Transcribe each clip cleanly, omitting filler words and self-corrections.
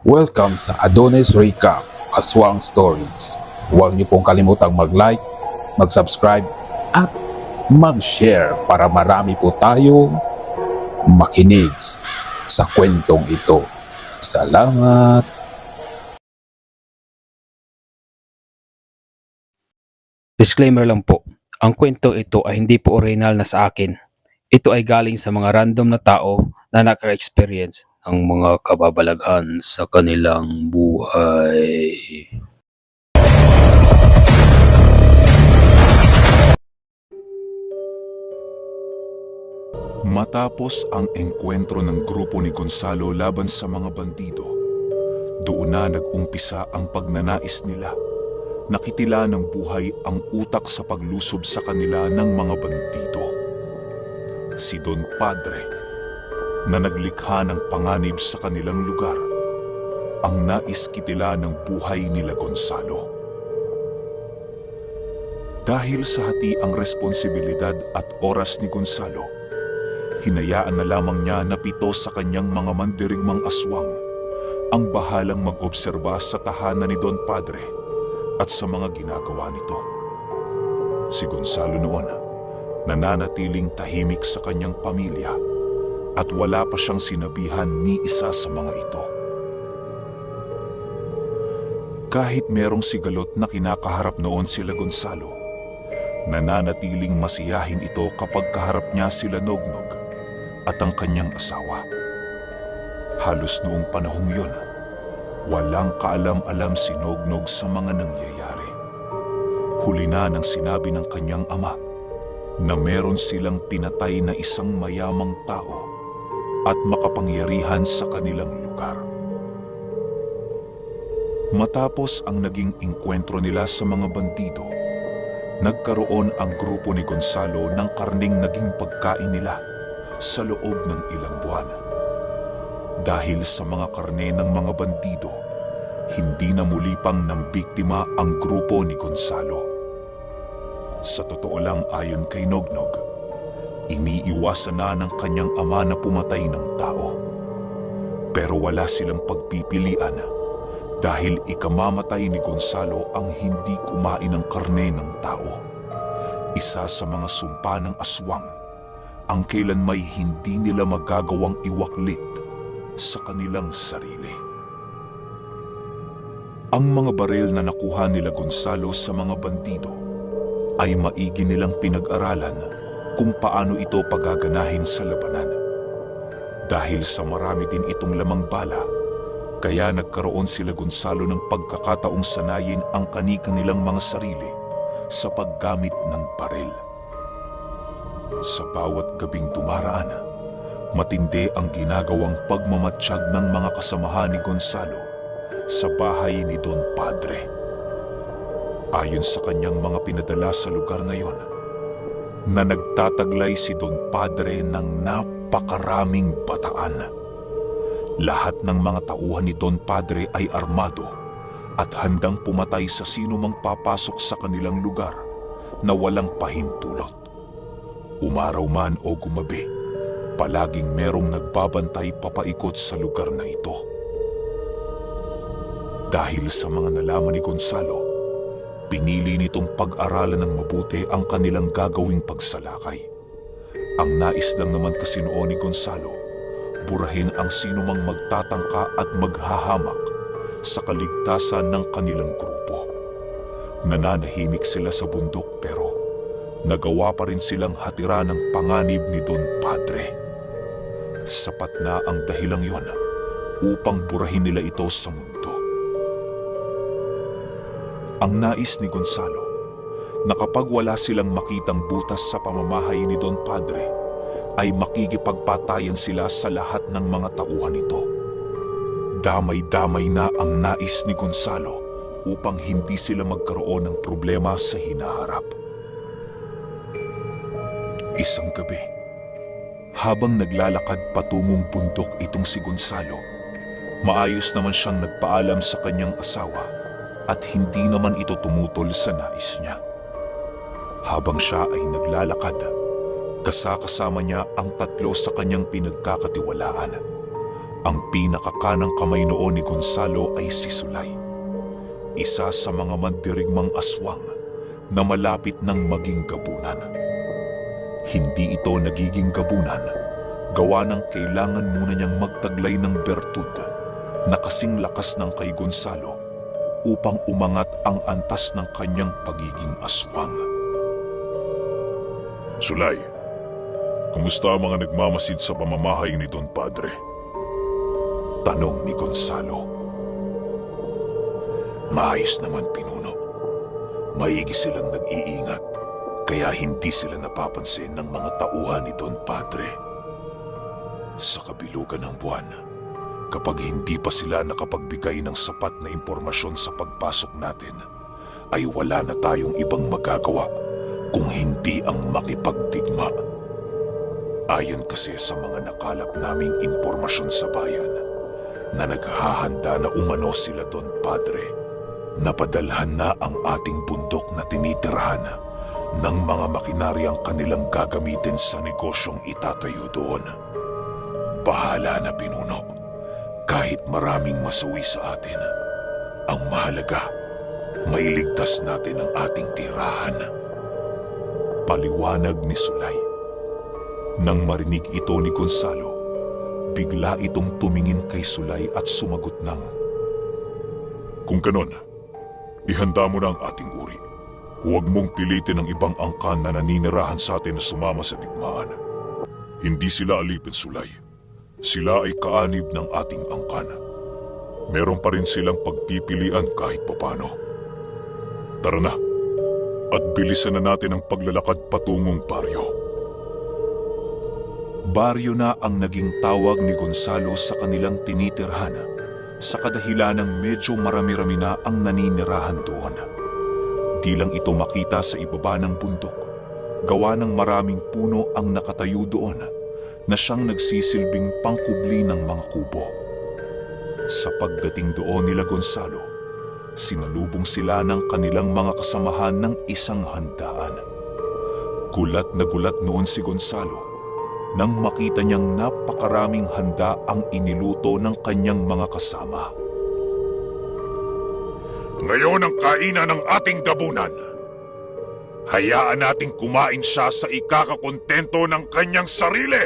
Welcome sa Adonis Recap, Aswang Stories. Huwag niyo pong kalimutang mag-like, mag-subscribe at mag-share para marami po tayong makinig sa kwentong ito. Salamat! Disclaimer lang po, ang kwento ito ay hindi po original na sa akin. Ito ay galing sa mga random na tao na naka-experience ng mga kababalaghan sa kanilang buhay. Matapos ang engkwentro ng grupo ni Gonzalo laban sa mga bandido, doon na nag-umpisa ang pagnanais nila. Nakitila ng buhay ang utak sa paglusob sa kanila ng mga bandido. Si Don Padre, na naglikha ng panganib sa kanilang lugar, ang nais kitila ng buhay nila Gonzalo. Dahil sa hati ang responsibilidad at oras ni Gonzalo, hinayaan na lamang niya na 7 sa kanyang mga mandirigmang aswang ang bahalang mag-obserba sa tahanan ni Don Padre at sa mga ginagawa nito. Si Gonzalo noon, nananatiling tahimik sa kanyang pamilya at wala pa siyang sinabihan ni isa sa mga ito. Kahit merong sigalot na kinakaharap noon sila Gonzalo, nananatiling masiyahin ito kapag kaharap niya sila Nognog at ang kanyang asawa. Halos noong panahong yun, walang kaalam-alam si Nognog sa mga nangyayari. Huli na nang sinabi ng kanyang ama na meron silang pinatay na isang mayamang tao at makapangyarihan sa kanilang lugar. Matapos ang naging engkwentro nila sa mga bandido, nagkaroon ang grupo ni Gonzalo ng karning naging pagkain nila sa loob ng ilang buwan. Dahil sa mga karne ng mga bandido, hindi na muli pang nambiktima ang grupo ni Gonzalo. Sa totoo lang, ayon kay Nognog, iniiwasan na ng kanyang ama na pumatay ng tao. Pero wala silang pagpipilian dahil ikamamatay ni Gonzalo ang hindi kumain ng karne ng tao. Isa sa mga sumpa ng aswang ang kailan may hindi nila magagawang iwaklit sa kanilang sarili. Ang mga baril na nakuha nila Gonzalo sa mga bandido ay maigi nilang pinag-aralan kung paano ito pagaganahin sa labanan. Dahil sa marami din itong lamang bala, kaya nagkaroon sila Gonzalo ng pagkakataong sanayin ang kani-kanilang mga sarili sa paggamit ng baril. Sa bawat gabing dumaraan, matindi ang ginagawang pagmamatsyag ng mga kasamahan ni Gonzalo sa bahay ni Don Padre. Ayon sa kanyang mga pinadala sa lugar na yon, na nagtataglay si Don Padre ng napakaraming bataan. Lahat ng mga tauhan ni Don Padre ay armado at handang pumatay sa sino mang papasok sa kanilang lugar na walang pahintulot. Umaraw man o gumabi, palaging merong nagbabantay papaikot sa lugar na ito. Dahil sa mga nalaman ni Gonzalo, pinili nitong pag-aralan ng mabuti ang kanilang gagawing pagsalakay. Ang nais lang naman kasi noon ni Gonzalo, burahin ang sino mang magtatangka at maghahamak sa kaligtasan ng kanilang grupo. Nananahimik sila sa bundok pero nagawa pa rin silang hatira ng panganib ni Don Padre. Sapat na ang dahilang yon upang burahin nila ito sa mundo. Ang nais ni Gonzalo na kapag wala silang makitang butas sa pamamahay ni Don Padre, ay makikipagpatayan sila sa lahat ng mga tauhan nito. Damay-damay na ang nais ni Gonzalo upang hindi sila magkaroon ng problema sa hinaharap. Isang gabi, habang naglalakad patungong bundok itong si Gonzalo, maayos naman siyang nagpaalam sa kanyang asawa at hindi naman ito tumutol sa nais niya. Habang siya ay naglalakad, kasama niya ang 3 sa kanyang pinagkakatiwalaan. Ang pinakakanang kamay noon ni Gonzalo ay si Sulay, isa sa mga mandirigmang aswang na malapit ng maging gabunan. Hindi ito nagiging gabunan, gawa ng kailangan muna niyang magtaglay ng bertud na kasing lakas ng kay Gonzalo upang umangat ang antas ng kanyang pagiging aswang. Sulay, kumusta ang mga nagmamasid sa pamamahay ni Don Padre? Tanong ni Gonzalo. Maayos naman, pinuno. Maigi silang nag-iingat, kaya hindi sila napapansin ng mga tauhan ni Don Padre. Sa kabilugan ng buwan, kapag hindi pa sila nakapagbigay ng sapat na impormasyon sa pagpasok natin, ay wala na tayong ibang magagawa kung hindi ang makipagdigma. Ayon kasi sa mga nakalap naming impormasyon sa bayan, na naghahanda na umano sila Don Padre. Napadalhan na ang ating bundok na tinitirahan ng mga makinaryang kanilang gagamitin sa negosyong itatayo doon. Bahala na, pinuno. Kahit maraming masawi sa atin, ang mahalaga, mailigtas natin ang ating tirahan. Paliwanag ni Sulay. Nang marinig ito ni Gonzalo, bigla itong tumingin kay Sulay at sumagot ng, "Kung ganon, ihanda mo na ang ating uri. Huwag mong pilitin ang ibang angkan na naninirahan sa atin na sumama sa digmaan. Hindi sila alipin, Sulay. Sila ay kaanib ng ating angkan. Meron pa rin silang pagpipilian kahit papano. Tara na, at bilisan na natin ang paglalakad patungong baryo." Baryo na ang naging tawag ni Gonzalo sa kanilang tinitirhan sa kadahilanang medyo marami-rami na ang naninirahan doon. Di lang ito makita sa ibaba ng bundok, gawa ng maraming puno ang nakatayo doon na siyang nagsisilbing pangkubli ng mga kubo. Sa pagdating doon nila Gonzalo, sinalubong sila ng kanilang mga kasamahan ng isang handaan. Gulat na gulat noon si Gonzalo nang makita niyang napakaraming handa ang iniluto ng kanyang mga kasama. Ngayon ang kainan ng ating gabunan. Hayaan nating kumain siya sa ikakakontento ng kanyang sarili.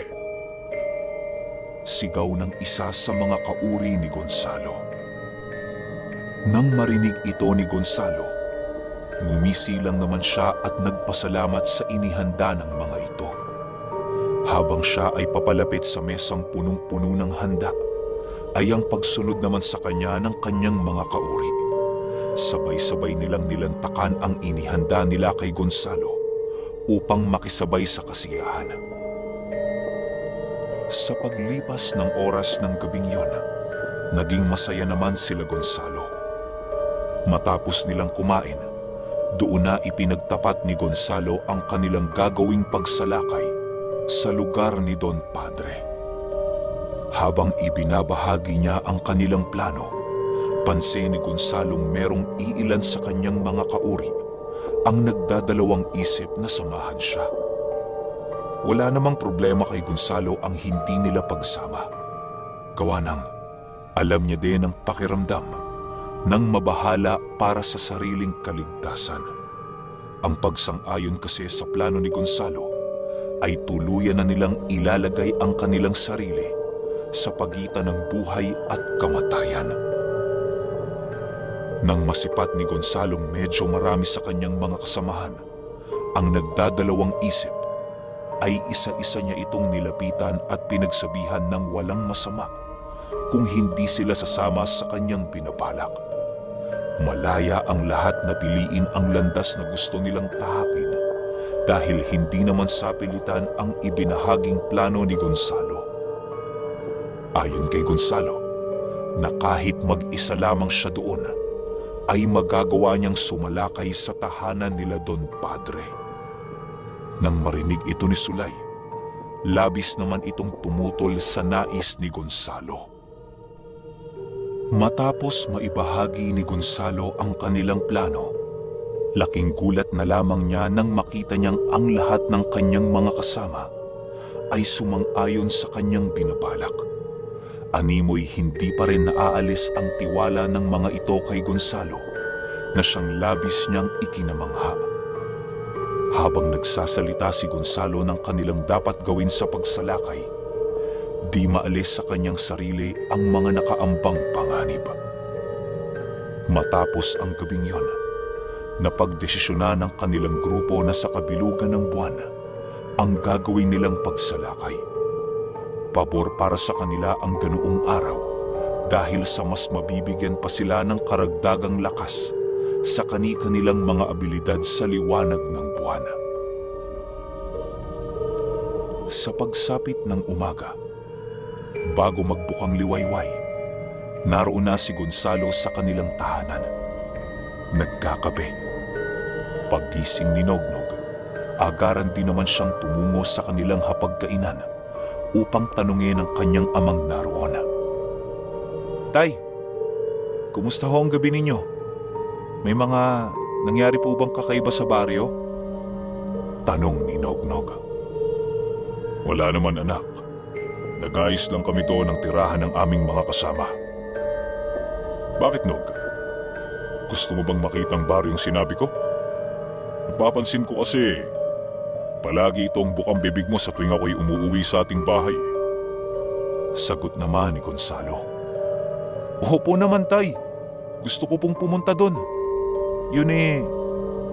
Sigaw ng isa sa mga kauri ni Gonzalo. Nang marinig ito ni Gonzalo, ngumisi lang naman siya at nagpasalamat sa inihanda ng mga ito. Habang siya ay papalapit sa mesang punong-puno ng handa, ay ang pagsunod naman sa kanya ng kanyang mga kauri. Sabay-sabay nilang nilantakan ang inihanda nila kay Gonzalo upang makisabay sa kasiyahan. Sa paglipas ng oras ng gabing yon, naging masaya naman sila Gonzalo. Matapos nilang kumain, doon na ipinagtapat ni Gonzalo ang kanilang gagawing pagsalakay sa lugar ni Don Padre. Habang ibinabahagi niya ang kanilang plano, pansin ni Gonzalong merong iilan sa kanyang mga kauri ang nagdadalawang isip na samahan siya. Wala namang problema kay Gonzalo ang hindi nila pagsama. Gawa ng alam niya din ang pakiramdam ng mabahala para sa sariling kaligtasan. Ang pagsang-ayon kasi sa plano ni Gonzalo ay tuluyan na nilang ilalagay ang kanilang sarili sa pagitan ng buhay at kamatayan. Nang masipat ni Gonzalong medyo marami sa kanyang mga kasamahan ang nagdadalawang isip, ay isa-isa niya itong nilapitan at pinagsabihan ng walang masama kung hindi sila sasama sa kanyang binabalak. Malaya ang lahat na piliin ang landas na gusto nilang tahakin dahil hindi naman sapilitan ang ibinahaging plano ni Gonzalo. Ayon kay Gonzalo, na kahit mag-isa lamang siya doon, ay magagawa niyang sumalakay sa tahanan nila Don Padre. Nang marinig ito ni Sulay, labis naman itong tumutol sa nais ni Gonzalo. Matapos maibahagi ni Gonzalo ang kanilang plano, laking gulat na lamang niya nang makita niyang ang lahat ng kanyang mga kasama ay sumang-ayon sa kanyang binabalak. Animoy hindi pa rin naaalis ang tiwala ng mga ito kay Gonzalo na siyang labis niyang ikinamangha. Habang nagsasalita si Gonzalo ng kanilang dapat gawin sa pagsalakay, di maalis sa kanyang sarili ang mga nakaambang panganib. Matapos ang gabing yon, napagdesisyonan ng kanilang grupo na sa kabilugan ng buwan ang gagawin nilang pagsalakay. Pabor para sa kanila ang ganoong araw dahil sa mas mabibigyan pa sila ng karagdagang lakas sa kani-kanilang mga abilidad sa liwanag ng buwan. Sa pagsapit ng umaga, bago magbukang liwayway, naroon na si Gonzalo sa kanilang tahanan. Nagkakape. Paggising ni Nognog, agaran din naman siyang tumungo sa kanilang hapagkainan upang tanungin ang kanyang amang naroon. Tay, kumusta ho ang gabi ninyo? May mga nangyari po bang kakaiba sa baryo? Tanong ni Nognog. Wala naman anak. Nag-ayos lang kami doon ng tirahan ng aming mga kasama. Bakit, Nog? Gusto mo bang makita ang baryong sinabi ko? Napapansin ko kasi palagi itong bukang bibig mo sa tuwing ako'y umuuwi sa ating bahay. Sagot naman ni Gonzalo. Opo naman, tay. Gusto ko pong pumunta doon. Yun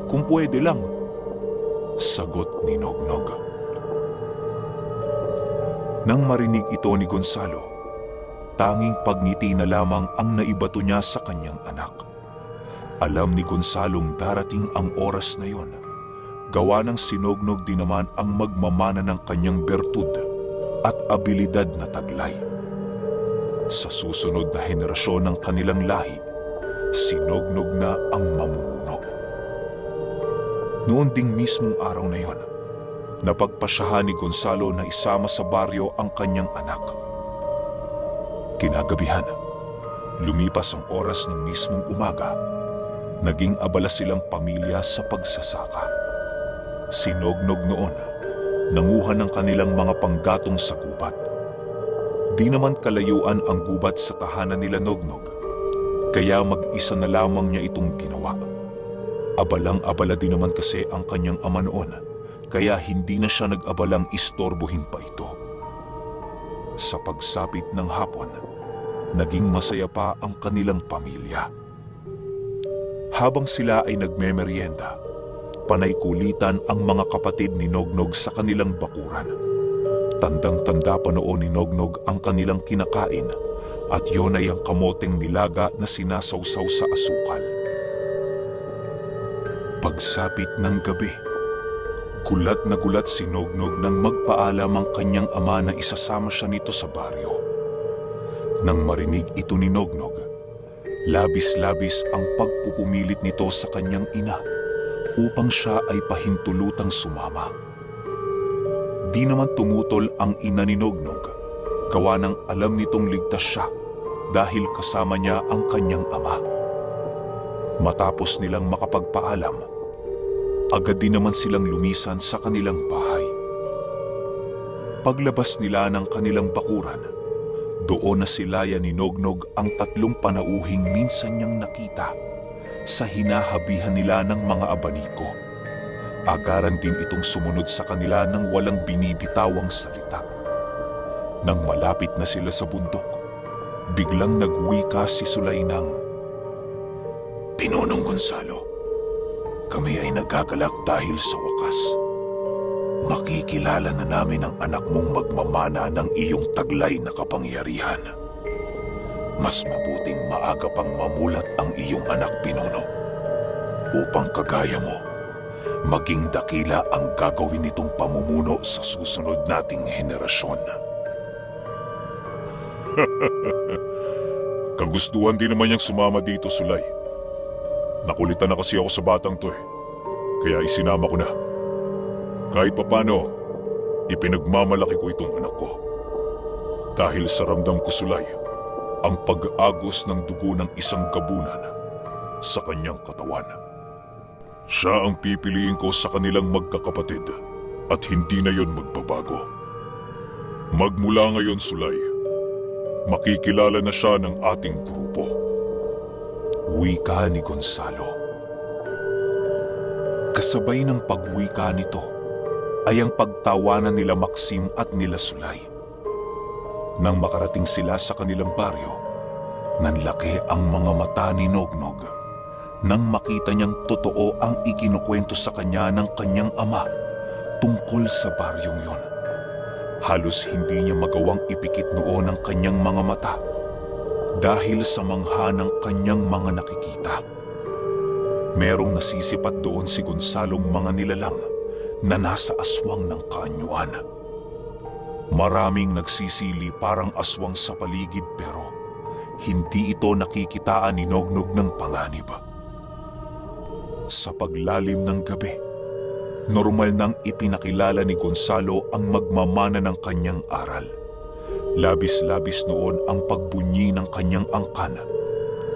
kung pwede lang. Sagot ni Nognog. Nang marinig ito ni Gonzalo, tanging pagngiti na lamang ang naibato niya sa kanyang anak. Alam ni Gonzalong darating ang oras na yon. Gawa ng sinognog din naman ang magmamana ng kanyang bertud at abilidad na taglay. Sa susunod na henerasyon ng kanilang lahi, sinognog na ang mamumuno. Noon ding mismong araw na yon, napagpasyahan ni Gonzalo na isama sa baryo ang kanyang anak. Kinagabihan, lumipas ang oras ng mismong umaga, naging abala silang pamilya sa pagsasaka. Sinognog noon, nanguha ng kanilang mga panggatong sa gubat. Di naman kalayuan ang gubat sa tahanan nila Nognog, kaya mag-isa na lamang niya itong ginawa. Abalang-abala din naman kasi ang kanyang ama noon, kaya hindi na siya nag-abalang istorbohin pa ito. Sa pagsapit ng hapon, naging masaya pa ang kanilang pamilya. Habang sila ay nagmemeryenda, panay kulitan ang mga kapatid ni Nognog sa kanilang bakuran. Tandang-tanda pa noon ni Nognog ang kanilang kinakain at yon ay ang kamoteng nilaga na sinasawsaw sa asukal. Pagsapit ng gabi, gulat na gulat si Nognog nang magpaalam ang kanyang ama na isasama siya nito sa baryo. Nang marinig ito ni Nognog, labis-labis ang pagpupumilit nito sa kanyang ina upang siya ay pahintulutang sumama. Di naman tumutol ang ina ni Nognog, gawa ng alam nitong ligtas siya dahil kasama niya ang kanyang ama. Matapos nilang makapagpaalam, agad din naman silang lumisan sa kanilang bahay. Paglabas nila ng kanilang bakuran, doon na silaya ni Nognog ang tatlong panauhing minsan niyang nakita sa hinahabihan nila ng mga abaniko. Agaran din itong sumunod sa kanila ng walang binibitawang salita. Nang malapit na sila sa bundok, biglang nagwika si Sulay ng, "Pinonong Gonzalo, kami ay nagagalak dahil sa wakas. Makikilala na namin ang anak mong magmamana ng iyong taglay na kapangyarihan. Mas mabuting maaga pang mamulat ang iyong anak, Pinuno, upang kagaya mo, maging dakila ang gagawin nitong pamumuno sa susunod nating henerasyon." Kagustuhan din naman niyang sumama dito, Sulay. Nakulitan na kasi ako sa batang to kaya isinama ko na. Kahit papano, ipinagmamalaki ko itong anak ko. Dahil sa ramdam ko, Sulay, ang pag-agos ng dugo ng isang gabunan sa kanyang katawan. Siya ang pipiliin ko sa kanilang magkakapatid at hindi na yon magbabago. Magmula ngayon, Sulay, Makikilala na siya ng ating grupo. Wika ni Gonzalo. Kasabay ng pagwika nito ay ang pagtawanan nila Maxim at nila Sulay. Nang makarating sila sa kanilang baryo, nanlaki ang mga mata ni Nognog nang makita niyang totoo ang ikinukwento sa kanya ng kanyang ama tungkol sa baryong yon. Halos hindi niya magawang ipikit noon ang kanyang mga mata dahil sa mangha ng kanyang mga nakikita. Merong nasisipat doon si Gonzalong mga nilalang na nasa aswang ng kaanyuan. Maraming nagsisili parang aswang sa paligid pero hindi ito nakikitaan ni Nognog ng panganib. Sa paglalim ng gabi, normal nang ipinakilala ni Gonzalo ang magmamana ng kanyang aral. Labis-labis noon ang pagbunyi ng kanyang angkan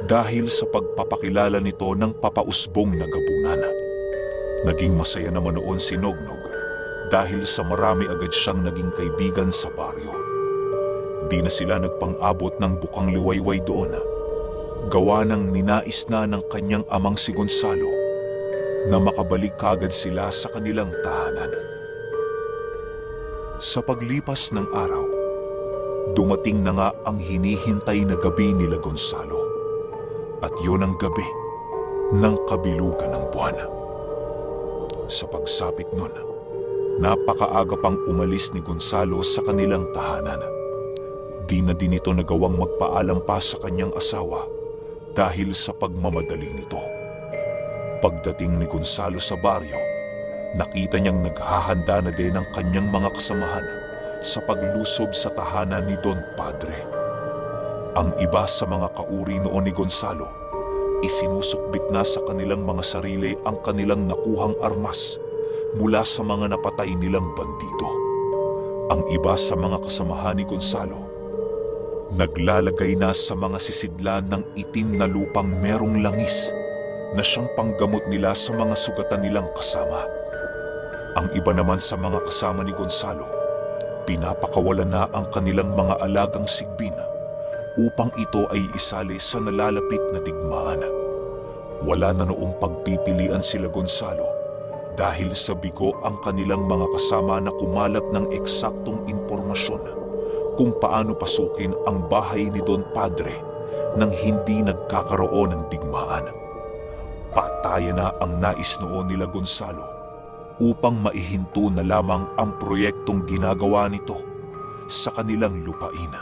dahil sa pagpapakilala nito ng papausbong na gabunan. Naging masaya naman noon si Nognog dahil sa marami agad siyang naging kaibigan sa baryo. Di na sila nagpang-abot ng bukang liwayway doon. Gawa ng ninais na ng kanyang amang si Gonzalo na makabalik kaagad sila sa kanilang tahanan. Sa paglipas ng araw, dumating na nga ang hinihintay na gabi nila Gonzalo. At yun ang gabi ng kabilugan ng buwan. Sa pagsapit nun, napakaaga pang umalis ni Gonzalo sa kanilang tahanan. Di na din ito nagawang magpaalam pa sa kanyang asawa dahil sa pagmamadali nito. Pagdating ni Gonzalo sa baryo, nakita niyang naghahanda na din ang kanyang mga kasamahan sa paglusob sa tahanan ni Don Padre. Ang iba sa mga kauri noon ni Gonzalo, isinusukbit na sa kanilang mga sarili ang kanilang nakuhang armas mula sa mga napatay nilang bandido. Ang iba sa mga kasamahan ni Gonzalo, naglalagay na sa mga sisidlan ng itim na lupang merong langis na siyang panggamot nila sa mga sugatan nilang kasama. Ang iba naman sa mga kasama ni Gonzalo, pinapakawalan na ang kanilang mga alagang sigbin upang ito ay isali sa nalalapit na digmaan. Wala na noong pagpipilian sila Gonzalo dahil sa bigo ang kanilang mga kasama na kumalat ng eksaktong impormasyon kung paano pasukin ang bahay ni Don Padre nang hindi nagkakaroon ng digmaan. Patayan na ang nais noon nila Gonzalo upang maihinto na lamang ang proyektong ginagawa nito sa kanilang lupain.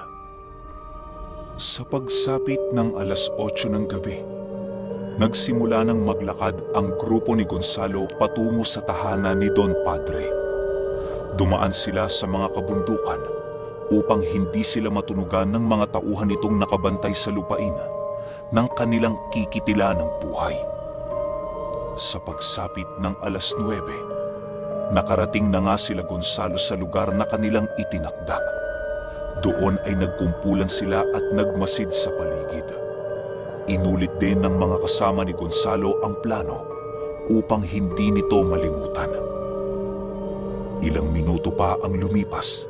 Sa pagsapit ng 8:00 ng gabi, nagsimula ng maglakad ang grupo ni Gonzalo patungo sa tahanan ni Don Padre. Dumaan sila sa mga kabundukan upang hindi sila matunugan ng mga tauhan nitong nakabantay sa lupain ng kanilang kikitila ng buhay. Sa pagsapit ng 9:00, nakarating na nga sila Gonzalo sa lugar na kanilang itinakda. Doon ay nagkumpulan sila at nagmasid sa paligid. Inulit din ng mga kasama ni Gonzalo ang plano upang hindi nito malimutan. Ilang minuto pa ang lumipas,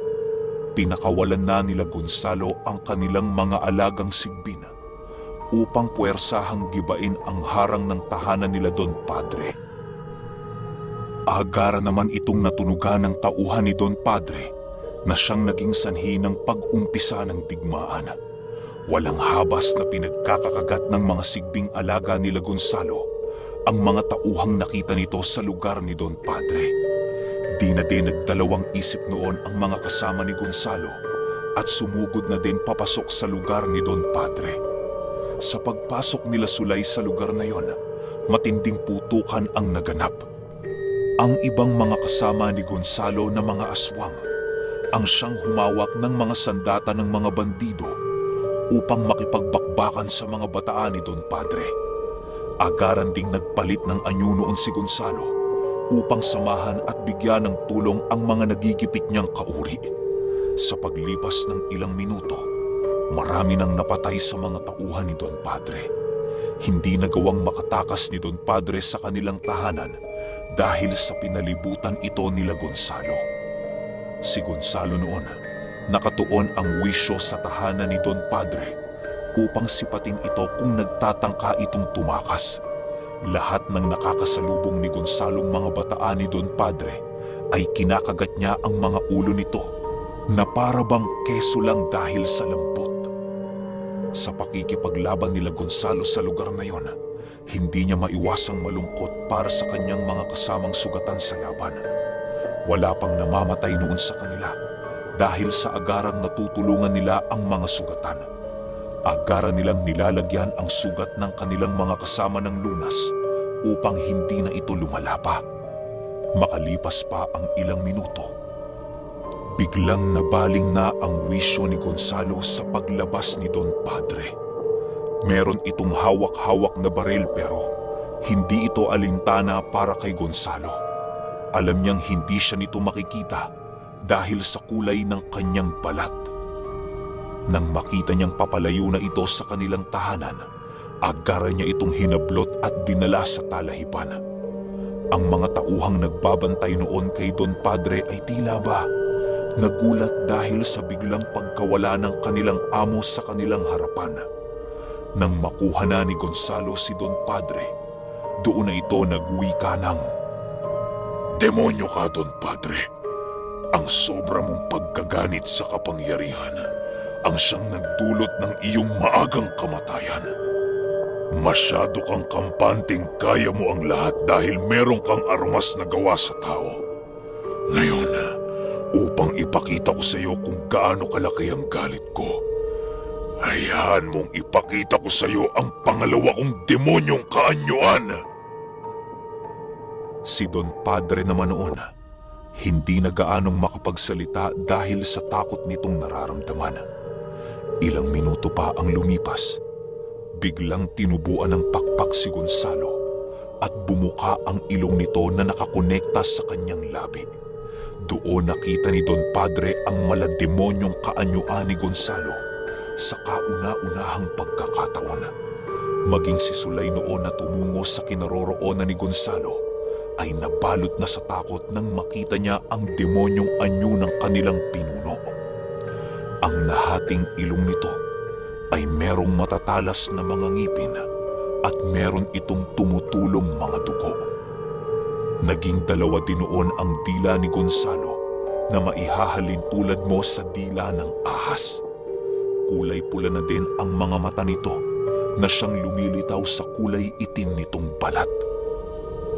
pinakawalan na nila Gonzalo ang kanilang mga alagang sigbin upang puwersahang gibain ang harang ng tahanan nila Don Padre. Agara naman itong natunugan ng tauhan ni Don Padre na siyang naging sanhi ng pag-umpisa ng digmaan. Walang habas na pinagkakakagat ng mga sigbing alaga nila Gonzalo ang mga tauhang nakita nito sa lugar ni Don Padre. Di na din nagdalawang isip noon ang mga kasama ni Gonzalo at sumugod na din papasok sa lugar ni Don Padre. Sa pagpasok nila Sulay sa lugar na yon, matinding putukan ang naganap. Ang ibang mga kasama ni Gonzalo na mga aswang ang siyang humawak ng mga sandata ng mga bandido upang makipagbakbakan sa mga bataan ni Don Padre. Agaran ding nagpalit ng anyo noon si Gonzalo upang samahan at bigyan ng tulong ang mga nagigipit niyang kauri. Sa paglipas ng ilang minuto, marami nang napatay sa mga tauhan ni Don Padre. Hindi nagawang makatakas ni Don Padre sa kanilang tahanan dahil sa pinalibutan ito nila Gonzalo. Si Gonzalo noon, Nakatuon ang wisyo sa tahanan ni Don Padre upang sipatin ito kung nagtatangka itong tumakas. Lahat ng nakakasalubong ni Gonzalong mga bataan ni Don Padre ay kinakagat niya ang mga ulo nito na para bang keso lang dahil sa lampot. Sa pakikipaglaban nila Gonzalo sa lugar na yon, hindi niya maiwasang malungkot para sa kanyang mga kasamang sugatan sa laban. Wala pang namamatay noon sa kanila dahil sa agarang natutulungan nila ang mga sugatan. Agaran nilang nilalagyan ang sugat ng kanilang mga kasama ng lunas upang hindi na ito lumala pa. Makalipas pa ang ilang minuto, biglang nabaling na ang wisyo ni Gonzalo sa paglabas ni Don Padre. Meron itong hawak-hawak na baril pero hindi ito alintana para kay Gonzalo. Alam niyang hindi siya nito makikita dahil sa kulay ng kanyang balat. Nang makita niyang papalayo na ito sa kanilang tahanan, agaran niya itong hinablot at dinala sa talahipan. Ang mga tauhang nagbabantay noon kay Don Padre ay tila ba nagulat dahil sa biglang pagkawala ng kanilang amo sa kanilang harapan. Nang makuha na ni Gonzalo si Don Padre, doon na ito nagwika ng, "Demonyo ka, Don Padre! Ang sobra mong pagkaganit sa kapangyarihan ang siyang nagdulot ng iyong maagang kamatayan. Masyado kang kampanteng kaya mo ang lahat dahil meron kang armas na gawa sa tao. Ngayon, upang ipakita ko sa iyo kung gaano kalaki ang galit ko, hayaan mong ipakita ko sa iyo ang pangalawa kong demonyong kaanyuan." Si Don Padre naman noon, hindi na gaanong makapagsalita dahil sa takot nitong nararamdaman. Ilang minuto pa ang lumipas, biglang tinubuan ng pakpak si Gonzalo at bumuka ang ilong nito na nakakonekta sa kanyang labi. Doon nakita ni Don Padre ang malademonyong kaanyuan ni Gonzalo sa kauna-unahang pagkakataon. Maging si Sulay noon na tumungo sa kinaroroonan ni Gonzalo ay nabalot na sa takot nang makita niya ang demonyong anyo ng kanilang pinuno. Ang nahating ilong nito ay merong matatalas na mga ngipin at meron itong tumutulong mga dugo. Naging dalawa din noon ang dila ni Gonzalo na maihahalin tulad mo sa dila ng ahas. Kulay pula na din ang mga mata nito na siyang lumilitaw sa kulay itim nitong balat.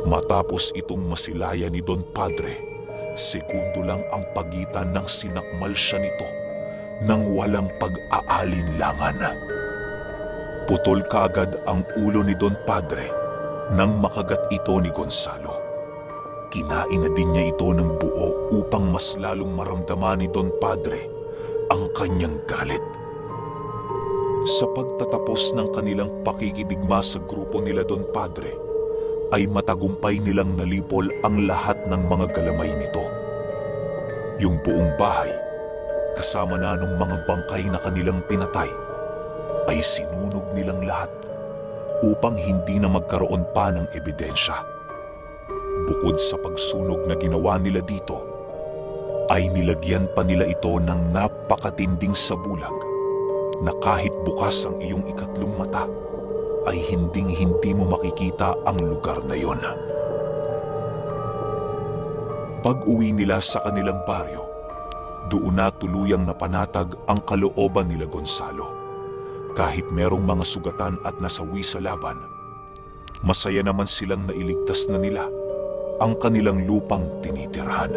Matapos itong masilaya ni Don Padre, segundo lang ang pagitan ng sinakmal siya nito nang walang pag-aalinlangan. Putol kaagad ang ulo ni Don Padre nang makagat ito ni Gonzalo. Kinain na din niya ito ng buo upang mas lalong maramdaman ni Don Padre ang kanyang galit. Sa pagtatapos ng kanilang pakikidigma sa grupo nila Don Padre, ay matagumpay nilang nalipol ang lahat ng mga galamay nito. Yung buong bahay, kasama na nung mga bangkay na kanilang pinatay, ay sinunog nilang lahat upang hindi na magkaroon pa ng ebidensya. Bukod sa pagsunog na ginawa nila dito, ay nilagyan pa nila ito ng napakatinding sabulag na kahit bukas ang iyong ikatlong mata, ay hinding-hindi mo makikita ang lugar na yon. Pag-uwi nila sa kanilang baryo, doon na tuluyang napanatag ang kalooban nila Gonzalo. Kahit merong mga sugatan at nasawi sa laban, masaya naman silang nailigtas na nila ang kanilang lupang tinitirhan.